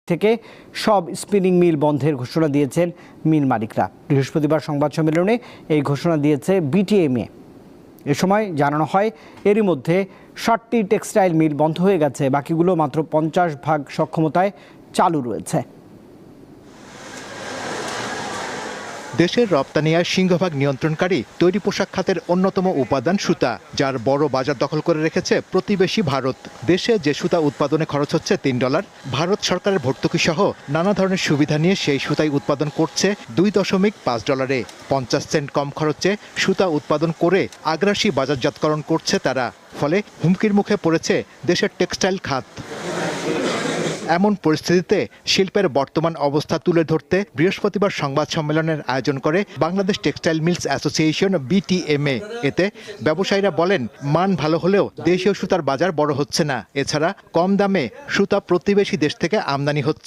থেকে সব স্পিনিং মিল বন্ধের ঘোষণা দিয়েছেন মিল মালিকরা। বৃহস্পতিবার সংবাদ সম্মেলনে এই ঘোষণা দিয়েছে বিটিএমএ। এ সময় জানানো হয় এরই মধ্যে 60টি টেক্সটাইল মিল বন্ধ হয়ে গেছে, বাকিগুলো মাত্র 50% সক্ষমতায় চালু রয়েছে। দেশের রপ্তানি আয়ের সিংহভাগ নিয়ন্ত্রণকারী তৈরি পোশাক খাতের অন্যতম উপাদান সুতা, যার বড় বাজার দখল করে রেখেছে প্রতিবেশী ভারত। দেশে যে সুতা উৎপাদনে খরচ হচ্ছে $3, ভারত সরকারের ভর্তুকি সহ নানা ধরনের সুবিধা নিয়ে সেই সুতাই উৎপাদন করছে $2.5। 50 সেন্ট কম খরচে সুতা উৎপাদন করে আগ্রাসী বাজারজাতকরণ করছে তারা। ফলে হুমকির মুখে পড়েছে দেশের টেক্সটাইল খাত। এমন পরিস্থিতিতে শিল্পের বর্তমান অবস্থা তুলে ধরতে বৃহস্পতিবার সংবাদ সম্মেলনের আয়োজন করে Bangladesh textile mills association BTMA. এতে ব্যবসায়ীরা বলেন, মান ভালো হলেও দেশীয় সুতার বাজার বড় হচ্ছে না। এছাড়া কম দামে সুতা প্রতিবেশী দেশ থেকে আমদানি হচ্ছে।